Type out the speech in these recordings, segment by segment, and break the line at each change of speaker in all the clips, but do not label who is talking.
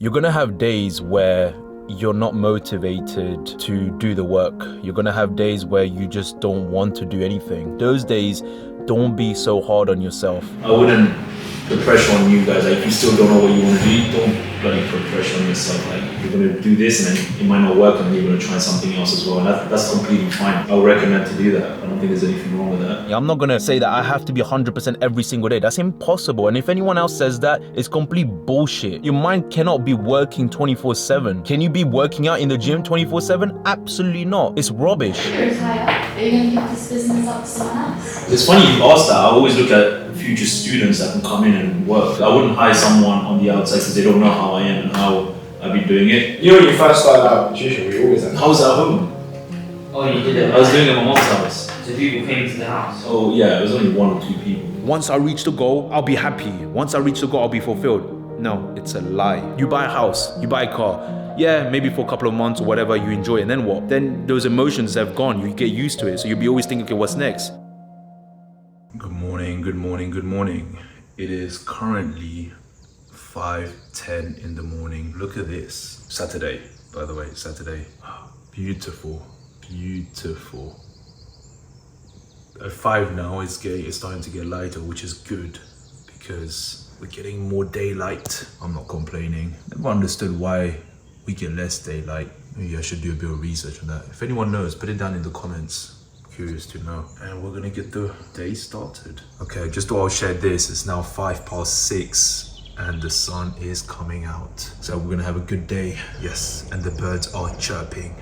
You're gonna have days where you're not motivated to do the work. You're gonna have days where you just don't want to do anything. Those days, don't be so hard on yourself. I wouldn't put pressure on you guys. Like, if you still don't know what you want to do, don't bloody put pressure on yourself. Like, you're gonna do this and then it might not work and then you're gonna try something else as well. And that's completely fine. I would recommend to do that. I don't think there's anything wrong with that. I'm not gonna say that I have to be 100% every single day. That's impossible. And if anyone else says that, it's complete bullshit. Your mind cannot be working 24/7. Can you be working out in the gym 24/7? Absolutely not. It's rubbish.
Retire. Are you going to give this business up to someone else?
It's funny you asked that. I always look at future students that can come in and work. I wouldn't hire someone on the outside because they don't know how I am and how I've been doing it.
You know, when you first started out, tuition, we always had.
I was at home.
Oh, you did it?
I was doing it at my mom's house.
So people came to the house?
Oh yeah, it was only 1 or 2 people. Once I reach the goal, I'll be happy. Once I reach the goal, I'll be fulfilled. No, it's a lie. You buy a house, you buy a car. Yeah, maybe for a couple of months or whatever, you enjoy it, and then what? Then those emotions have gone, you get used to it, so you'll be always thinking, okay, what's next? Good morning, good morning, good morning. It is currently 5:10 in the morning. Look at this. Saturday, by the way, Saturday. Beautiful, beautiful. At 5 now, it's starting to get lighter, which is good because we're getting more daylight. I'm not complaining. Never understood why we get less daylight. Maybe I should do a bit of research on that. If anyone knows, put it down in the comments. Curious to know. And we're gonna get the day started. Okay, just thought I'll share this. It's now 6:05 and the sun is coming out. So we're gonna have a good day. Yes, and the birds are chirping.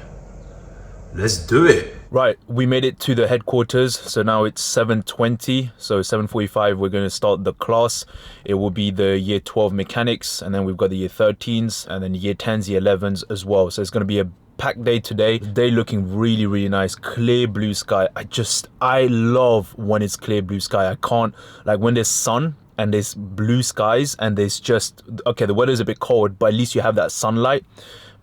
Let's do it. Right, we made it to the headquarters. So now it's 7:20. So 7:45, we're going to start the class. It will be the year 12 mechanics, and then we've got the year 13s, and then year 10s, year 11s as well. So it's going to be a packed day today. The day looking really, really nice. Clear blue sky. I love when it's clear blue sky. I can't, like when there's sun and there's blue skies and there's just, okay, the weather's a bit cold, but at least you have that sunlight.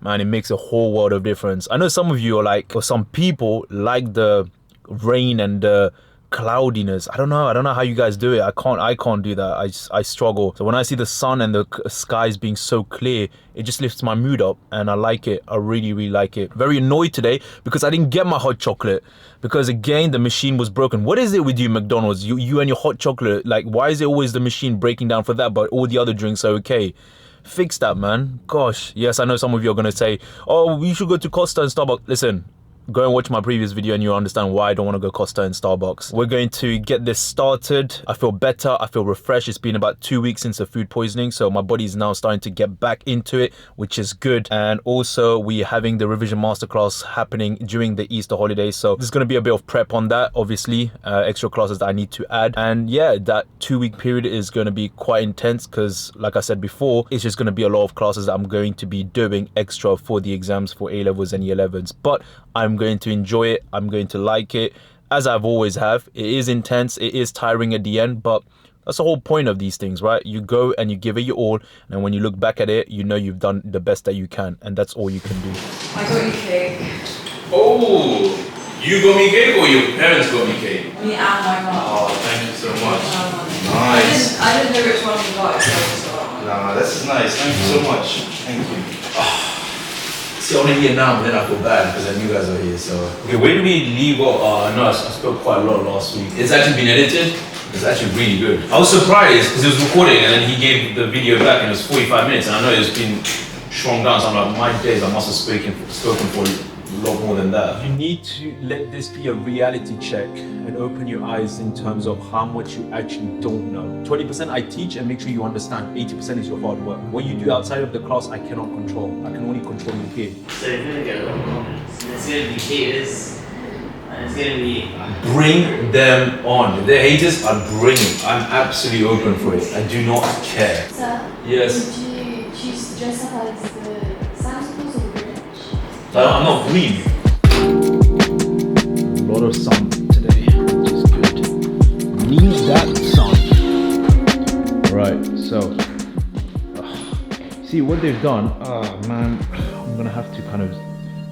Man, it makes a whole world of difference. I know some of you are like, or some people like the rain and the cloudiness. I don't know how you guys do it. I can't do that. I struggle. So when I see the sun and the skies being so clear, it just lifts my mood up and I like it. I really, really like it. Very annoyed today because I didn't get my hot chocolate because again, the machine was broken. What is it with you, McDonald's? You and your hot chocolate, like why is it always the machine breaking down for that, but all the other drinks are okay? Fix that, man. Gosh. Yes, I know some of you are going to say, oh, we should go to Costa and Starbucks. Listen, go and watch my previous video and you'll understand why I don't want to go Costa and Starbucks. We're going to get this started. I feel better. I feel refreshed. It's been about 2 weeks since the food poisoning, so my body's now starting to get back into it, which is good. And also, we're having the revision masterclass happening during the Easter holidays, so there's going to be a bit of prep on that, obviously, extra classes that I need to add. And yeah, that 2-week period is going to be quite intense because, like I said before, it's just going to be a lot of classes that I'm going to be doing extra for the exams for A-levels and year 11s. But I'm going to enjoy it. I'm going to like it, as I've always have. It is intense. It is tiring at the end, but that's the whole point of these things, right? You go and you give it your all, and when you look back at it, you know you've done the best that you can, and that's all you can do.
I got you cake.
Oh, you got me cake or your parents got me cake?
Me and my mum.
Oh, thank you so much. Nice.
I didn't know which one you got, so I just got.
Nah, this is nice. Thank you so much. Thank you. See, I'm only here now, but then I feel bad because I knew you guys are here, so. Okay, where did we leave off? No, I spoke quite a lot last week. It's actually been edited. It's actually really good. I was surprised because it was recording and then he gave the video back and it was 45 minutes and I know it's been shrunk down, so I'm like, my days, I must have spoken for a lot more than that. You need to let this be a reality check and open your eyes in terms of how much you actually don't know. 20% I teach and make sure you understand. 80% is your hard work. What you do outside of the class, I cannot control. I can only control you here.
So you're gonna get a lot of comments. And it's gonna be haters. And it's gonna be...
Bring them on. If they're haters, I'll bring them. I'm absolutely open for it. I do not care.
Sir?
Yes?
Did you choose to dress up as the Santa Claus or the Grinch?
I'm not green. A lot of sun today, which is good. Need that sun. Right, so see what they've done. Man, I'm gonna have to kind of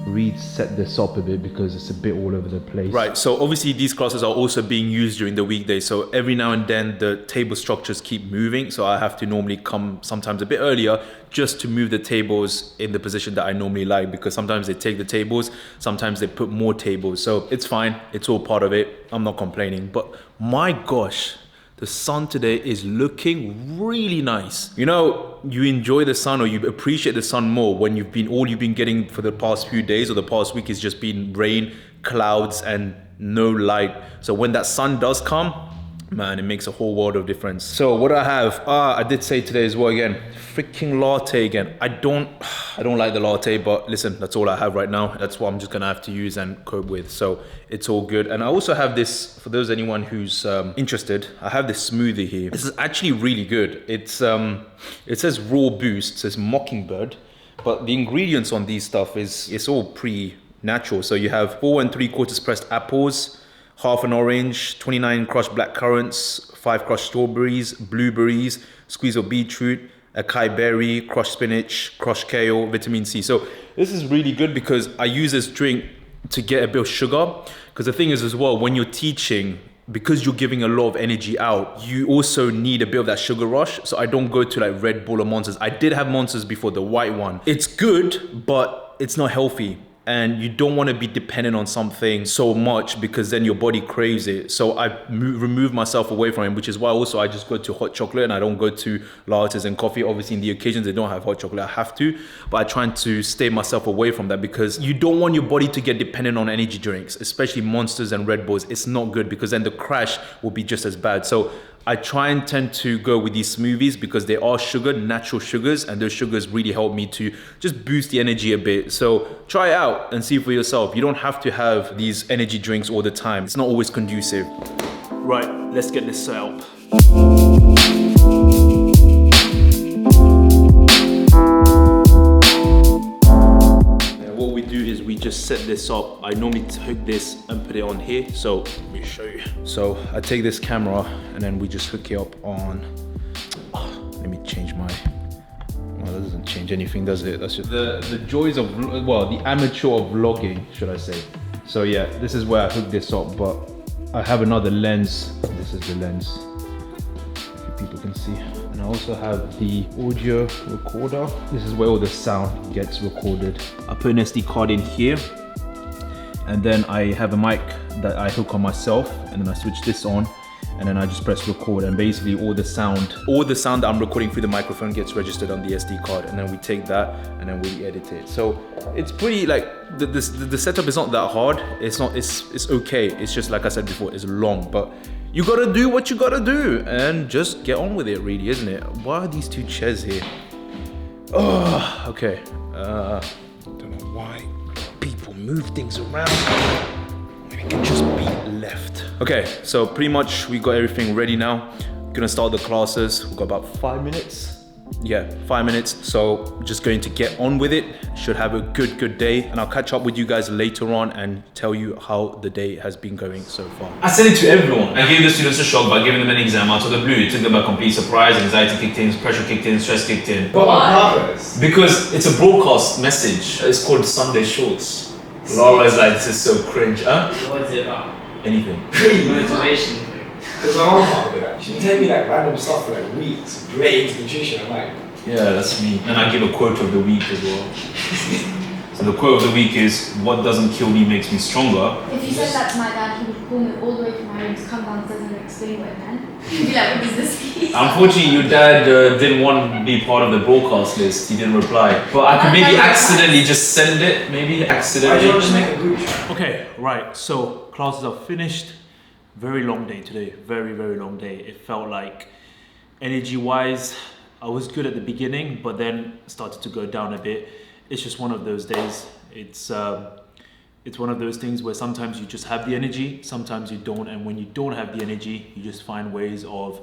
reset this up a bit because it's a bit all over the place. Right, so obviously these classes are also being used during the weekday, so every now and then the table structures keep moving, so I have to normally come sometimes a bit earlier just to move the tables in the position that I normally like, because sometimes they take the tables, sometimes they put more tables, so it's fine, it's all part of it, I'm not complaining. But my gosh, the sun today is looking really nice. You know, you enjoy the sun or you appreciate the sun more when all you've been getting for the past few days or the past week is just been rain, clouds, and no light. So when that sun does come, man, it makes a whole world of difference. So what do I have? I did say today as well again, freaking latte again. I don't like the latte, but listen, that's all I have right now. That's what I'm just gonna have to use and cope with. So it's all good. And I also have this, for those anyone who's interested, I have this smoothie here. This is actually really good. It's it says raw boost, it says mockingbird, but the ingredients on these stuff it's all pretty natural. So you have 4 3/4 pressed apples, half an orange, 29 crushed black currants, 5 crushed strawberries, blueberries, squeeze of beetroot, acai berry, crushed spinach, crushed kale, vitamin C. So this is really good because I use this drink to get a bit of sugar. Because the thing is as well, when you're teaching, because you're giving a lot of energy out, you also need a bit of that sugar rush. So I don't go to like Red Bull or Monsters. I did have Monsters before, the white one. It's good, but it's not healthy. And you don't want to be dependent on something so much because then your body craves it. So I remove myself away from it, which is why also I just go to hot chocolate and I don't go to lattes and coffee. Obviously in the occasions they don't have hot chocolate, I have to, but I try to stay myself away from that because you don't want your body to get dependent on energy drinks, especially Monsters and Red Bulls. It's not good because then the crash will be just as bad. So I try and tend to go with these smoothies because they are sugar, natural sugars, and those sugars really help me to just boost the energy a bit. So try it out and see for yourself. You don't have to have these energy drinks all the time. It's not always conducive. Right, let's get this set up. What we do is we just set this up. I normally hook this and put it on here. So let me show you. So I take this camera and then we just hook it up on. Let me change my. Well, that doesn't change anything, does it? That's just the joys of, well, the amateur of vlogging, should I say. So yeah, this is where I hook this up, but I have another lens. This is the lens, if people can see. And I also have the audio recorder. This is where all the sound gets recorded. I put an SD card in here, and then I have a mic that I hook on myself, and then I switch this on, and then I just press record, and basically all the sound that I'm recording through the microphone gets registered on the SD card, and then we take that and then we edit it. So it's pretty, like, the setup is not that hard. It's okay. It's just, like I said before, it's long, but you gotta do what you gotta do and just get on with it, really, isn't it? Why are these two chairs here? Oh, okay. I don't know why people move things around. Maybe it can just be left. Okay, so pretty much we got everything ready now. Gonna start the classes. We've got about 5 minutes. Yeah, 5 minutes. So just going to get on with it. Should have a good day, and I'll catch up with you guys later on and tell you how the day has been going so far. I said it to everyone. I gave the students a shock by giving them an exam out of the blue. It took them a complete surprise. Anxiety kicked in, pressure kicked in, stress kicked in.
But on purpose.
Because it's a broadcast message. It's called Sunday Shorts. Laura is like, this is so cringe, huh?
What is it about?
Anything.
Motivation.
Because my mom can't do that. She tell me like random stuff for like weeks, related to nutrition. I'm like,
yeah, that's me. And I give a quote of the week as well. So the quote of the week is, what doesn't kill me makes me stronger.
If you said that to my dad, he would call me all the way from my room to come downstairs and explain what it meant. He'd be like, what does this mean?
Unfortunately, your dad didn't want to be part of the broadcast list. He didn't reply. But I could maybe accidentally just send it. Maybe accidentally.
why don't you just make a group chat?
Okay, right. So classes are finished. Very long day today. Very long day. It felt like energy-wise, I was good at the beginning, but then started to go down a bit. It's just one of those days. It's one of those things where sometimes you just have the energy, sometimes you don't, and when you don't have the energy, you just find ways of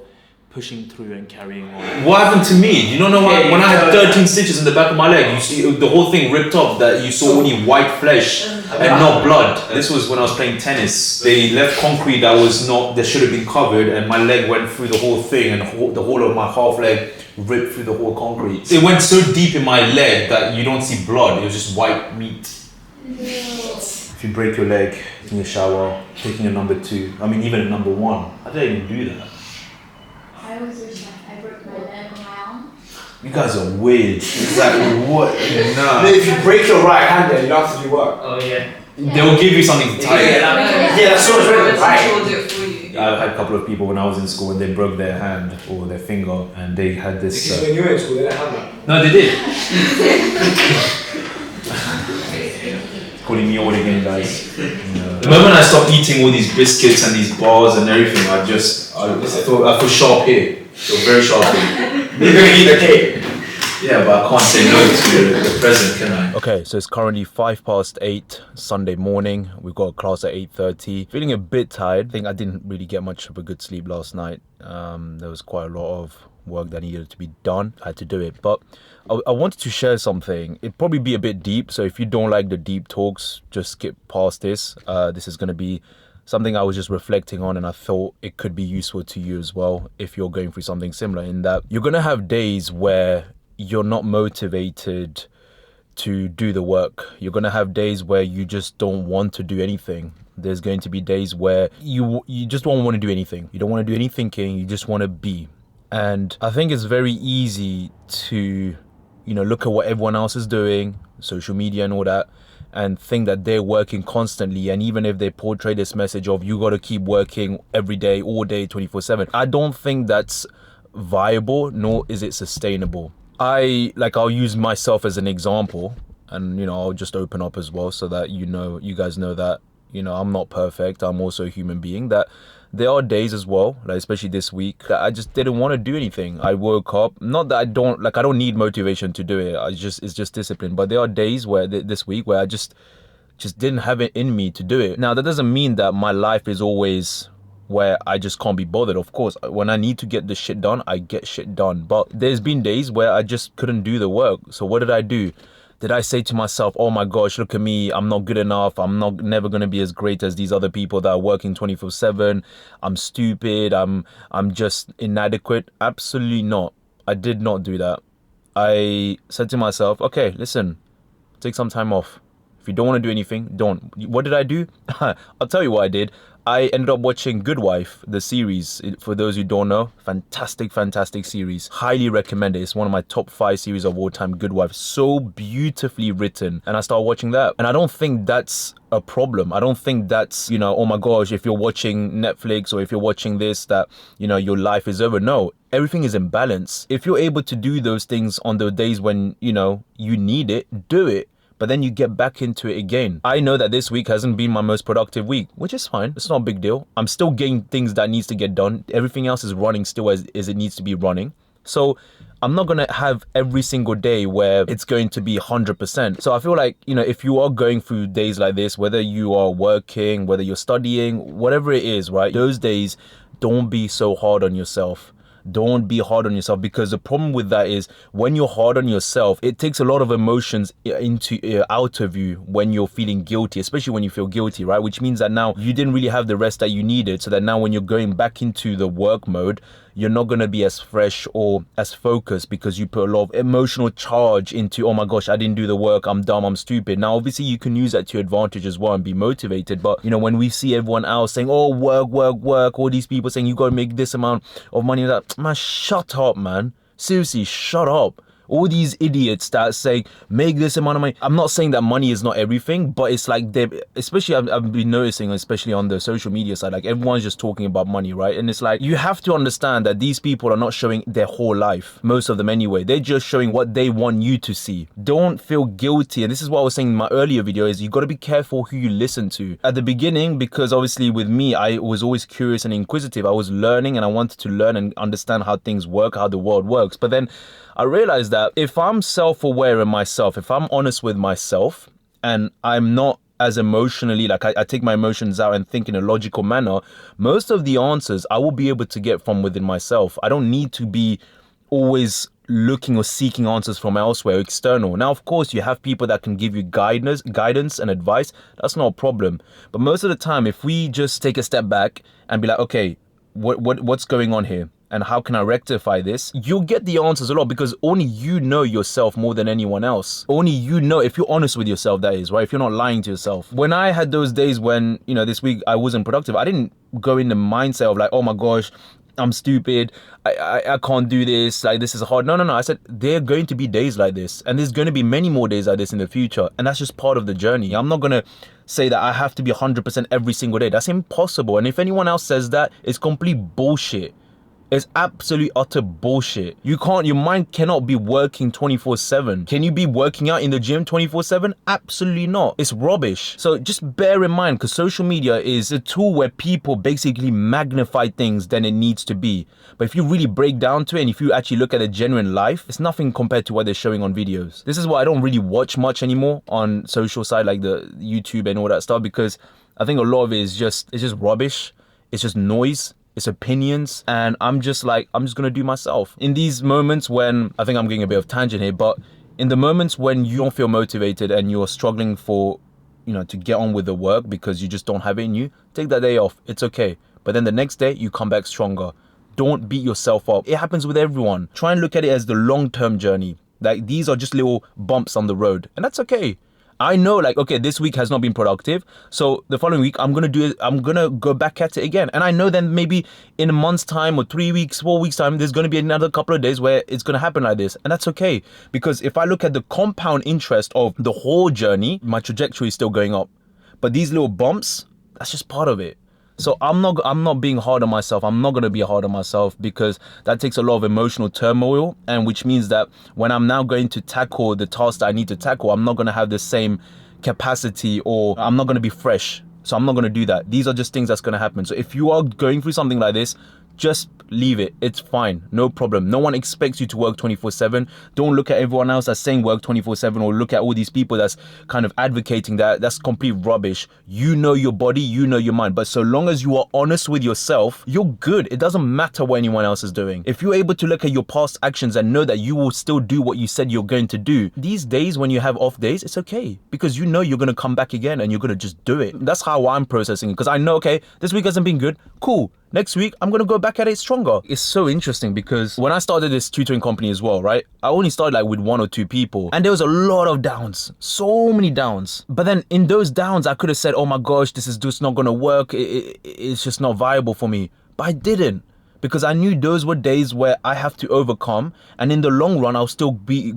pushing through and carrying on. What happened to me? You don't know when I had 13 stitches in the back of my leg, you see the whole thing ripped off, that you saw only white flesh and not blood. This was when I was playing tennis. They left concrete that should have been covered, and my leg went through the whole thing, and the whole of my half leg ripped through the whole concrete. It went so deep in my leg that you don't see blood. It was just white meat. If you break your leg, taking a shower, taking a number 2, I mean even a number 1, I don't even do that.
I always wish like I broke my leg or my arm.
You guys are weird. Exactly what? Nah.
If you break your right hand, then you don't have to do work.
Oh yeah.
They'll give you something to tie.
Yeah, that's so much better. Right.
We'll do it for you.
I've had a couple of people when I was in school and they broke their hand or their finger and they had this.
Because when you were in school, they didn't have that.
No, they did. Calling me old again, guys. The moment I stopped eating all these biscuits and these bars and everything, I feel sharp here. So very sharp here.
You're gonna eat the cake.
Yeah, but I can't say no to the present, can I? Okay, so it's currently 8:05 Sunday morning. We've got a class at 8:30. Feeling a bit tired. I think I didn't really get much of a good sleep last night. There was quite a lot of work that needed to be done. I had to do it, but I wanted to share something. It'd probably be a bit deep, so if you don't like the deep talks, just skip past this. This is going to be something I was just reflecting on, and I thought it could be useful to you as well if you're going through something similar, in that you're going to have days where you're not motivated to do the work. You're going to have days where you just don't want to do anything. There's going to be days where you just don't want to do anything. You don't want to do any thinking. You just want to be. And I think it's very easy to, look at what everyone else is doing, social media and all that, and think that they're working constantly. And even if they portray this message of you got to keep working every day, all day, 24/7, I don't think that's viable, nor is it sustainable. I'll use myself as an example, and I'll just open up as well so that you guys know that I'm not perfect. I'm also a human being. That there are days as well, like especially this week, that I just didn't want to do anything. I woke up, not that I don't need motivation to do it. It's just discipline. But there are days where this week where I just didn't have it in me to do it. Now that doesn't mean that my life is always where I just can't be bothered. Of course, when I need to get the shit done, I get shit done. But there's been days where I just couldn't do the work. So what did I do? Did I say to myself, oh my gosh, look at me, I'm not good enough, I'm never going to be as great as these other people that are working 24/7, I'm stupid, I'm just inadequate? Absolutely not. I did not do that. I said to myself, okay, listen, take some time off. If you don't want to do anything, don't. What did I do? I'll tell you what I did. I ended up watching Good Wife, the series. For those who don't know, fantastic series. Highly recommend it. It's one of my top 5 series of all time, Good Wife. So beautifully written. And I started watching that. And I don't think that's a problem. I don't think that's, oh my gosh, if you're watching Netflix or if you're watching this, that, your life is over. No, everything is in balance. If you're able to do those things on the days when, you need it, do it. But then you get back into it again. I know that this week hasn't been my most productive week, which is fine. It's not a big deal. I'm still getting things that needs to get done. Everything else is running still as it needs to be running. So I'm not going to have every single day where it's going to be 100%. So I feel like, if you are going through days like this, whether you are working, whether you're studying, whatever it is, right? Those days, don't be so hard on yourself. Don't be hard on yourself, because the problem with that is when you're hard on yourself, it takes a lot of emotions out of you when you're feeling guilty, especially when you feel guilty, right? Which means that now you didn't really have the rest that you needed, so that now when you're going back into the work mode, you're not going to be as fresh or as focused because you put a lot of emotional charge into, oh my gosh, I didn't do the work, I'm dumb, I'm stupid. Now, obviously, you can use that to your advantage as well and be motivated. But, when we see everyone else saying, oh, work, all these people saying you got to make this amount of money, that, man, shut up, man. Seriously, shut up. All these idiots that say, make this amount of money. I'm not saying that money is not everything, but it's like, especially I've been noticing, especially on the social media side, like everyone's just talking about money, right? And it's like, you have to understand that these people are not showing their whole life, most of them anyway. They're just showing what they want you to see. Don't feel guilty. And this is what I was saying in my earlier video, is you got to be careful who you listen to. At the beginning, because obviously with me, I was always curious and inquisitive. I was learning and I wanted to learn and understand how things work, how the world works. But then I realized that if I'm self-aware in myself, if I'm honest with myself and I'm not as emotionally, like I take my emotions out and think in a logical manner, most of the answers I will be able to get from within myself. I don't need to be always looking or seeking answers from elsewhere, external. Now, of course, you have people that can give you guidance and advice. That's not a problem. But most of the time, if we just take a step back and be like, okay, what's going on here? and how can I rectify this, you'll get the answers a lot, because only you know yourself more than anyone else. Only you know, if you're honest with yourself, that is, right? If you're not lying to yourself. When I had those days when, you know, this week I wasn't productive, I didn't go in the mindset of like, oh my gosh, I'm stupid, I can't do this, like this is hard. No. I said there are going to be days like this, and there's going to be many more days like this in the future, and that's just part of the journey. I'm not going to say that I have to be 100% every single day. That's impossible. And if anyone else says that, it's complete bullshit. It's absolute utter bullshit. Your mind cannot be working 24/7. Can you be working out in the gym 24/7? Absolutely not. It's rubbish. So just bear in mind, because social media is a tool where people basically magnify things than it needs to be. But if you really break down to it, and if you actually look at a genuine life, it's nothing compared to what they're showing on videos. This is why I don't really watch much anymore on social side, like the YouTube and all that stuff, because I think a lot of it is just rubbish. It's just noise. It's opinions, and I'm just gonna do myself. In these moments when, I think I'm getting a bit of tangent here, but in the moments when you don't feel motivated and you're struggling for, you know, to get on with the work because you just don't have it in you, take that day off. It's okay. But then the next day, you come back stronger. Don't beat yourself up. It happens with everyone. Try and look at it as the long-term journey. Like, these are just little bumps on the road, and that's okay. I know, like, okay, this week has not been productive, so the following week I'm gonna go back at it again. And I know then maybe in a month's time or 3 weeks, 4 weeks time, there's gonna be another couple of days where it's gonna happen like this, and that's okay. Because if I look at the compound interest of the whole journey, my trajectory is still going up. But these little bumps, that's just part of it. So I'm not being hard on myself. I'm not going to be hard on myself, because that takes a lot of emotional turmoil, and which means that when I'm now going to tackle the task that I need to tackle, I'm not going to have the same capacity, or I'm not going to be fresh. So I'm not going to do that. These are just things that's going to happen. So if you are going through something like this, just leave it. It's fine. No problem. No one expects you to work 24/7. Don't look at everyone else that's saying work 24/7, or look at all these people that's kind of advocating that. That's complete rubbish. You know your body, you know your mind. But so long as you are honest with yourself, you're good. It doesn't matter what anyone else is doing. If you're able to look at your past actions and know that you will still do what you said you're going to do, these days when you have off days, it's okay, because you know you're going to come back again and you're going to just do it. That's how I'm processing it, because I know, okay, this week hasn't been good. Cool. Next week, I'm going to go back at it stronger. It's so interesting, because when I started this tutoring company as well, right? I only started like with 1 or 2 people, and there was a lot of downs, so many downs. But then in those downs, I could have said, oh my gosh, this is just not going to work. It's just not viable for me. But I didn't, because I knew those were days where I have to overcome. And in the long run, I'll still be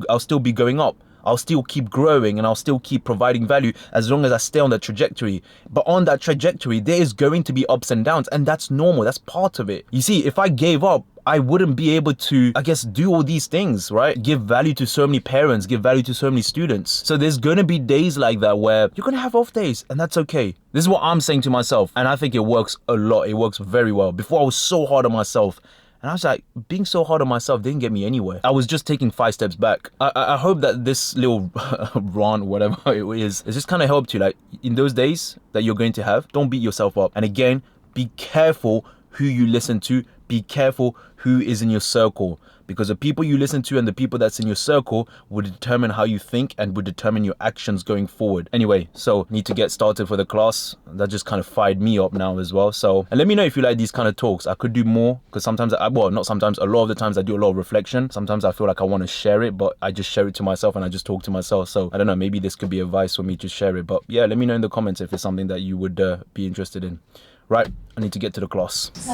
going up. I'll still keep growing, and I'll still keep providing value as long as I stay on that trajectory. But on that trajectory, there is going to be ups and downs, and that's normal. That's part of it. You see, if I gave up, I wouldn't be able to, I guess, do all these things, right? Give value to so many parents, give value to so many students. So there's going to be days like that where you're going to have off days, and that's okay. This is what I'm saying to myself, and I think it works a lot. It works very well. Before, I was so hard on myself. And I was like, being so hard on myself didn't get me anywhere. I was just taking 5 steps back. I hope that this little rant, whatever it is, it's just kind of helped you. Like, in those days that you're going to have, don't beat yourself up. And again, be careful who you listen to. Be careful who is in your circle, because the people you listen to and the people that's in your circle will determine how you think and will determine your actions going forward. Anyway, so need to get started for the class. That just kind of fired me up now as well. So, and let me know if you like these kind of talks. I could do more, because sometimes, not sometimes, a lot of the times I do a lot of reflection. Sometimes I feel like I want to share it, but I just share it to myself and I just talk to myself. So I don't know, maybe this could be advice for me to share it. But yeah, let me know in the comments if it's something that you would be interested in. Right, I need to get to the class.
So,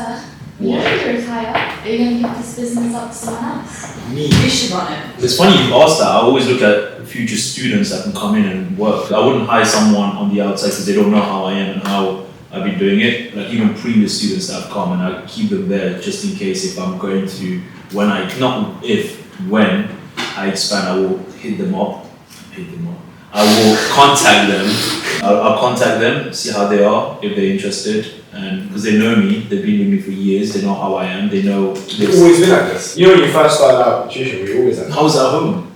you know, if you retire, are you going to give this business up to someone else?
Me.
You should run it.
It's funny you asked that. I always look at future students that can come in and work. I wouldn't hire someone on the outside because they don't know how I am and how I've been doing it. Like, even previous students that have come, and I keep them there just in case if I'm going to, when I expand, I will hit them up. I will contact them. I'll contact them, see how they are, if they're interested. And because they know me, they've been with me for years, they know how I am, they know this.
You've always been like this. You know, when you first started out tuition, we always like this.
I was at home.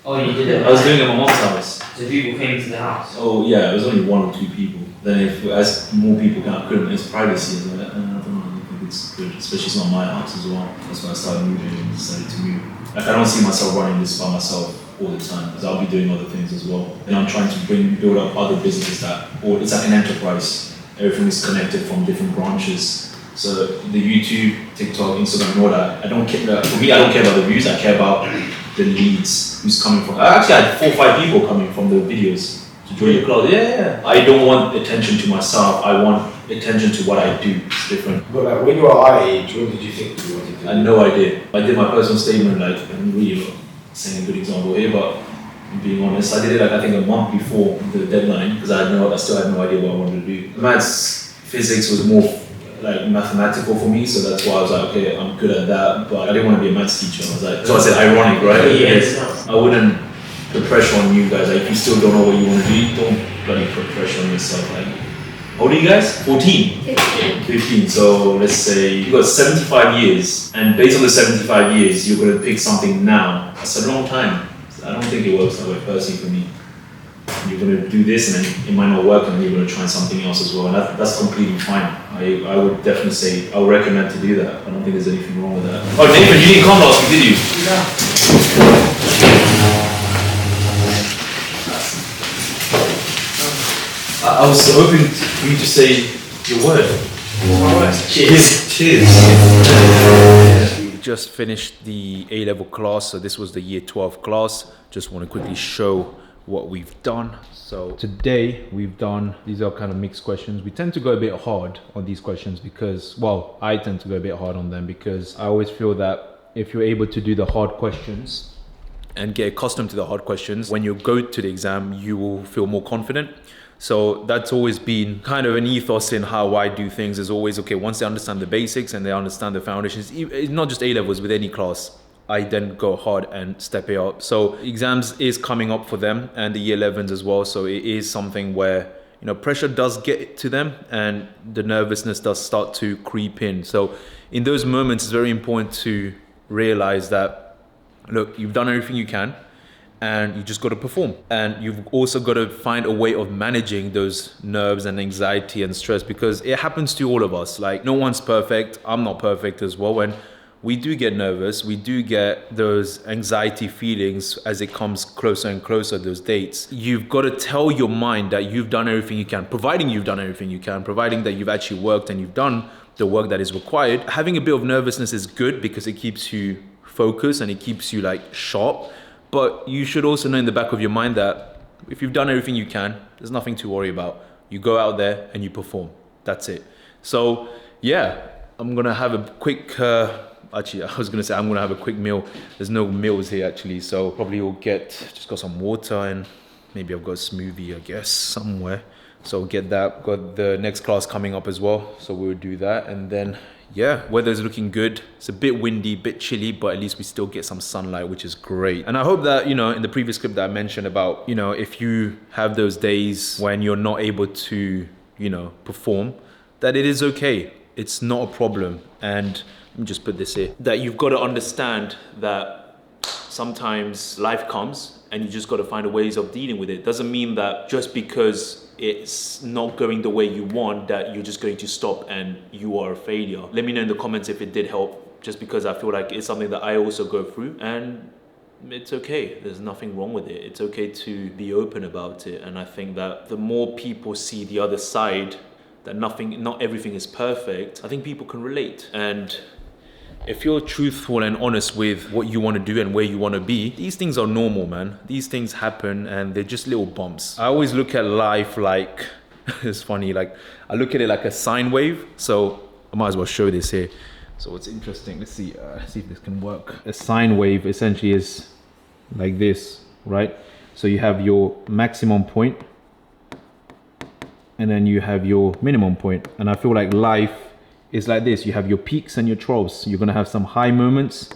Oh, you did it?
I was doing it at my mom's house.
So people came to the house?
Oh yeah, it was only 1 or 2 people. Then as more people couldn't, it's privacy. I was like, I don't think it's good, especially it's not my house as well. That's why I started moving and decided to move. Like, I don't see myself running this by myself all the time, because I'll be doing other things as well. And I'm trying to build up other businesses or it's like an enterprise. Everything is connected from different branches. So the YouTube, TikTok, Instagram, and all that, I don't care. For me, I don't care about the views. I care about the leads. Who's coming from? I actually had 4 or 5 people coming from the videos to join your class. Yeah. I don't want attention to myself. I want attention to what I do. It's different.
But like when you were our age, what did you think you wanted to do?
I had no idea. I did my personal statement, like, I'm really not saying a good example here, but being honest, I did it like I think a month before the deadline because I still had no idea what I wanted to do. Maths, physics was more like mathematical for me, so that's why I was like, okay, I'm good at that, but I didn't want to be a maths teacher. I was like, so I said ironic, right?
Yes.
I wouldn't put pressure on you guys. Like, if you still don't know what you want to do, don't bloody put pressure on yourself. Like, how old are you guys? 14? 15. So let's say you got 75 years, and based on the 75 years, you're going to pick something now. That's a long time. I don't think it works that way personally for me. You're going to do this and then it might not work and then you're going to try something else as well. And that's completely fine. I would definitely say, I would recommend to do that. I don't think there's anything wrong with that. Oh, Nathan, you didn't come last week, did you? I was hoping for you to say your word. Alright. Cheers.
We just finished the A-level class, so this was the year 12 class. Just want to quickly show what we've done. So today we've done, these are kind of mixed questions. We tend to go a bit hard on these questions because, well, I tend to go a bit hard on them because I always feel that if you're able to do the hard questions and get accustomed to the hard questions, when you go to the exam, you will feel more confident. So that's always been kind of an ethos in how I do things, is always, okay, once they understand the basics and they understand the foundations, it's not just A-levels, with any class, I then go hard and step it up. So exams is coming up for them and the year 11s as well. So it is something where, you know, pressure does get to them and the nervousness does start to creep in. So in those moments, it's very important to realize that, look, you've done everything you can and you just got to perform. And you've also got to find a way of managing those nerves and anxiety and stress, because it happens to all of us. Like, no one's perfect. I'm not perfect as well. And we do get nervous. We do get those anxiety feelings as it comes closer and closer, those dates. You've got to tell your mind that you've done everything you can, providing you've done everything you can, providing that you've actually worked and you've done the work that is required. Having a bit of nervousness is good because it keeps you focused and it keeps you like sharp. But you should also know in the back of your mind that if you've done everything you can, there's nothing to worry about. You go out there and you perform. That's it. So yeah, I'm gonna have a quick, actually, I was gonna say I'm gonna have a quick meal. There's no meals here actually, so probably we'll just got some water and maybe I've got a smoothie, I guess, somewhere. So get that. Got the next class coming up as well, so we'll do that. And then yeah, weather's looking good. It's a bit windy, a bit chilly, but at least we still get some sunlight, which is great. And I hope that, you know, in the previous clip that I mentioned about, you know, if you have those days when you're not able to, you know, perform, that it is okay. It's not a problem. And let me just put this here, that you've got to understand that sometimes life comes and you just got to find a ways of dealing with it. Doesn't mean that just because it's not going the way you want that you're just going to stop and you are a failure. Let me know in the comments if it did help, just because I feel like it's something that I also go through, and it's okay. There's nothing wrong with it. It's okay to be open about it. And I think that the more people see the other side, that not everything is perfect, I think people can relate. And if you're truthful and honest with what you want to do and where you want to be, these things are normal, man. These things happen and they're just little bumps. I always look at life like, it's funny, like I look at it like a sine wave. So I might as well show this here. So what's interesting, let's see if this can work. A sine wave essentially is like this, right? So you have your maximum point and then you have your minimum point. And I feel like life is like this. You have your peaks and your troughs. You're gonna have some high moments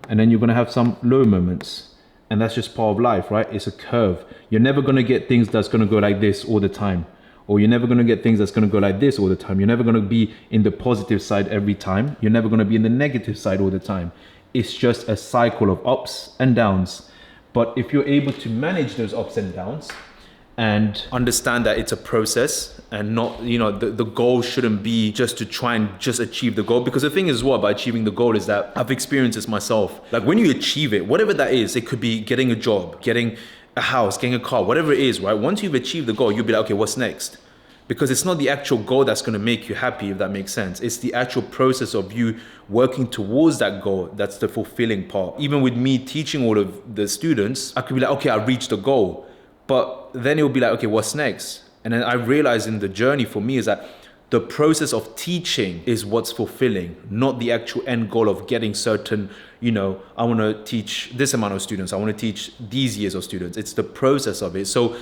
and then you're gonna have some low moments. And that's just part of life, right? It's a curve. You're never gonna get things that's gonna go like this all the time. Or you're never gonna get things that's gonna go like this all the time. You're never gonna be in the positive side every time. You're never gonna be in the negative side all the time. It's just a cycle of ups and downs. But if you're able to manage those ups and downs and understand that it's a process and not, you know, the goal shouldn't be just to try and just achieve the goal. Because the thing is, what about achieving the goal is that I've experienced this myself. Like when you achieve it, whatever that is, it could be getting a job, getting a house, getting a car, whatever it is, right? Once you've achieved the goal, you'll be like, okay, what's next? Because it's not the actual goal that's going to make you happy, if that makes sense. It's the actual process of you working towards that goal that's the fulfilling part. Even with me teaching all of the students, I could be like, okay, I reached the goal. But then it will be like, okay, what's next? And then I realized in the journey for me is that the process of teaching is what's fulfilling, not the actual end goal of getting certain, I want to teach this amount of students. I want to teach these years of students. It's the process of it. So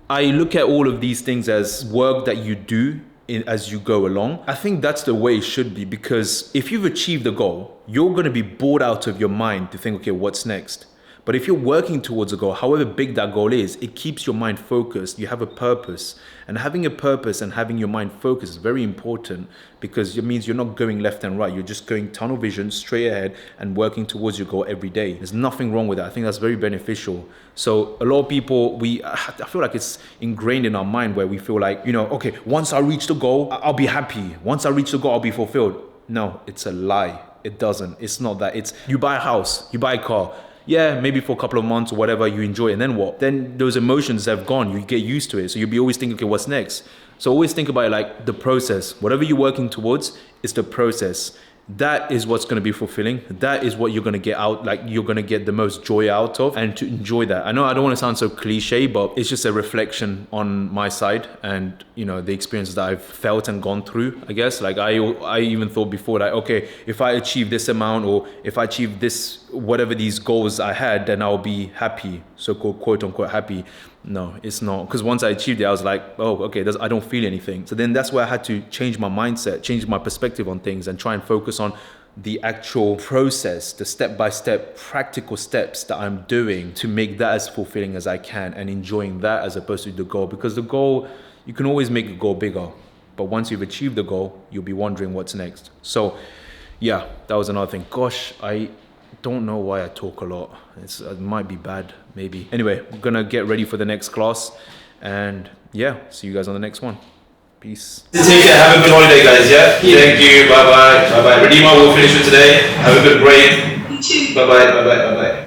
I look at all of these things as work that you do as you go along. I think that's the way it should be, because if you've achieved the goal, you're going to be bored out of your mind to think, okay, what's next? But if you're working towards a goal, however big that goal is, it keeps your mind focused. You have a purpose. And having a purpose and having your mind focused is very important, because it means you're not going left and right. You're just going tunnel vision, straight ahead, and working towards your goal every day. There's nothing wrong with that. I think that's very beneficial. So a lot of people, I feel like it's ingrained in our mind where we feel like, okay, once I reach the goal, I'll be happy. Once I reach the goal, I'll be fulfilled. No, it's a lie. It doesn't. It's not that. It's you buy a house, you buy a car. Yeah, maybe for a couple of months or whatever, you enjoy it, and then what? Then those emotions have gone, you get used to it. So you'll be always thinking, okay, what's next? So always think about it like the process. Whatever you're working towards, it's the process. That is what's going to be fulfilling. That is what you're going to get out, like you're going to get the most joy out of, and to enjoy that. I know I don't want to sound so cliche, but it's just a reflection on my side and, the experiences that I've felt and gone through, I guess. Like I even thought before that, okay, if I achieve this amount or if I achieve this, whatever these goals I had, then I'll be happy, so-called quote unquote happy. No, it's not. Because once I achieved it, I was like, oh, okay, I don't feel anything. So then that's where I had to change my mindset, change my perspective on things, and try and focus on the actual process, the step-by-step practical steps that I'm doing to make that as fulfilling as I can and enjoying that as opposed to the goal. Because the goal, you can always make the goal bigger. But once you've achieved the goal, you'll be wondering what's next. So yeah, that was another thing. Gosh, I don't know why I talk a lot. It might be bad, maybe. Anyway, we're gonna get ready for the next class, and yeah, see you guys on the next one. Peace.
Take care. Have a good holiday, guys. Yeah. Thank you. Bye bye. Bye bye. Redeemer, we'll finish with today. Have a good break. Bye bye. Bye bye. Bye bye.